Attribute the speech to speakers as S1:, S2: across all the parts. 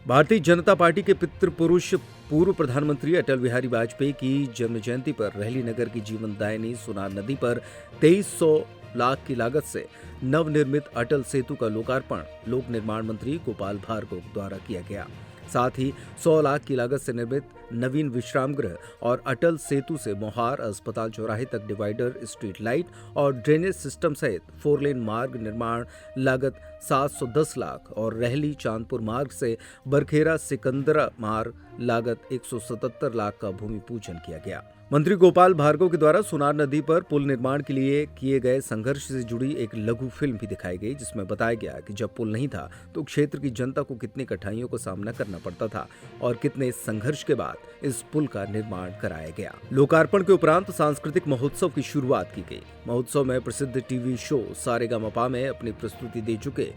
S1: Bharatiya Janata party के पितृपुरुष पूर्व प्रधानमंत्री अटल बिहारी वाजपेयी की जन्म जयंती पर रहली नगर की जीवनदायिनी सुनार नदी पर 2300 लाख की लागत से नवनिर्मित अटल सेतु का लोकार्पण लोक निर्माण मंत्री गोपाल भार्गव द्वारा किया गया। साथ ही 100 लाख की लागत से निर्मित नवीन विश्राम गृह और अटल सेतु से मोहार अस्पताल चौराहे तक डिवाइडर, स्ट्रीट लाइट और ड्रेनेज सिस्टम सहित 4 लेन मार्ग निर्माण लागत 710 लाख और रहली चांदपुर मार्ग से बरखेरा सिकंदरा मार्ग लागत 177 लाख का भूमि पूजन किया गया। मंत्री गोपाल भार्गव के द्वारा सुनार नदी पर पुल निर्माण के लिए किए गए संघर्ष से जुड़ी एक लघु फिल्म भी दिखाई गई, जिसमें बताया गया कि जब पुल नहीं था तो क्षेत्र की जनता को कितनी कठिनाइयों का सामना करना पड़ता था और कितने संघर्ष के बाद इस पुल का निर्माण कराया गया। लोकार्पण के उपरांत सांस्कृतिक महोत्सव की शुरुआत की गई। महोत्सव में प्रसिद्ध टीवी शो सारेगामापा में अपनी प्रस्तुति दे चुके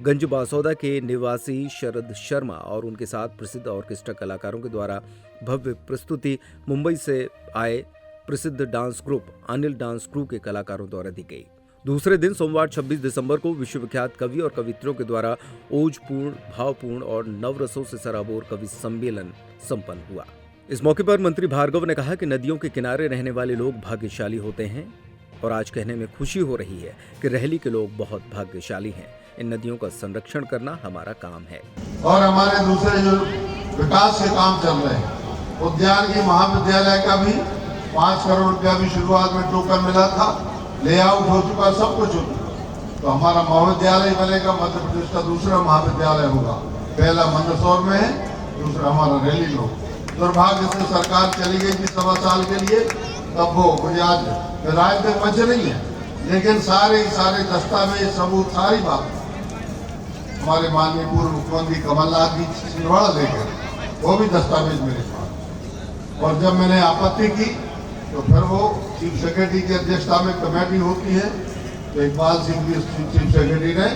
S1: गंजबासौदा के निवासी शरद शर्मा और उनके साथ प्रसिद्ध ऑर्केस्ट्रा कलाकारों के द्वारा भव्य प्रस्तुति मुंबई से आए प्रसिद्ध dance group Anil dance crew के कलाकारों द्वारा दी गई। दूसरे दिन सोमवार 26 दिसंबर को विश्वविख्यात कवि और कवित्रियों के द्वारा ओजपूर्ण, भावपूर्ण और नवरसों से सराबोर कवि सम्मेलन संपन्न हुआ। इस मौके पर मंत्री भार्गव ने कहा कि नदियों के किनारे रहने वाले लोग भाग्यशाली होते हैं और आज कहने में खुशी हो रही है कि रहली के लोग बहुत भाग्यशाली हैं। इन नदियों का संरक्षण करना हमारा काम है।
S2: और हमारे दूसरे जो विकास के काम चल रहे हैं, उद्यान की महाविद्यालय का भी 5 करोड़ रुपया भी शुरुआत में टोकन मिला था, लेआउट हो चुका, सब कुछ हो चुका। तो हमारा महाविद्यालय बनेगा, मध्य प्रदेश का दूसरा महाविद्यालय होगा। पहला मंदसौर में है, दूसरा हमारा रहली में होगा। दुर्भाग्य से सरकार चली गई थी 1.25 साल के लिए, तब वो मुझे आज राय तक बचे नहीं है, लेकिन सारे दस्तावेज, सबूत, सारी बात हमारे माननीय पूर्व मुख्यमंत्री कमलनाथ जी छिंदवाड़ा लेकर, वो भी दस्तावेज मेरे पास। और जब मैंने आपत्ति की तो फिर वो चीफ सेक्रेटरी की अध्यक्षता में कमेटी होती है, तो इकबाल सिंह भी चीफ सेक्रेटरी ने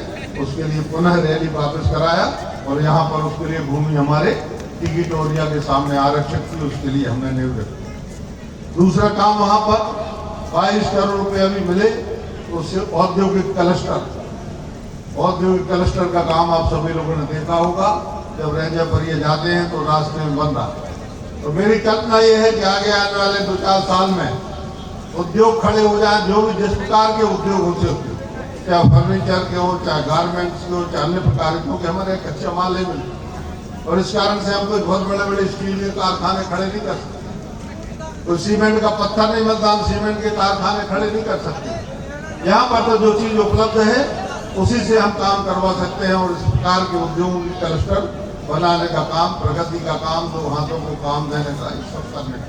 S2: उसके लिए पुनः रैली वापस कराया और यहाँ पर उसके लिए भूमि हमारे टिकिटोरिया के सामने आरक्षित थी, उसके लिए हमने नींव रखी। दूसरा काम वहाँ पर 22 करोड़ रुपया भी मिले, उससे औद्योगिक क्लस्टर का काम आप सभी लोगों ने देखा होगा। जब रेंजर पर ये जाते हैं तो रास्ते में बन रहा है। तो मेरी कल्पना ये है कि आगे आने वाले 2-4 साल में उद्योग खड़े हो जाए, जो भी जिस प्रकार के उद्योग होते हो, चाहे फर्नीचर के हो, चाहे गारमेंट्स के हो, चाहे अन्य प्रकार के, क्योंकि हमारे कच्चा माल नहीं मिलता और इस कारण से हम कोई बहुत बड़े स्टील के कारखाने खड़े नहीं कर सकते। तो सीमेंट का पत्थर नहीं मिलता, हम सीमेंट के कारखाने खड़े नहीं कर सकते। यहाँ पर तो जो चीज उपलब्ध है उसी से हम काम करवा सकते हैं और इस प्रकार के उद्योगों की क्लस्टर बनाने का काम, प्रगति का काम, 2 हाथों को काम देने का, इस सब करने का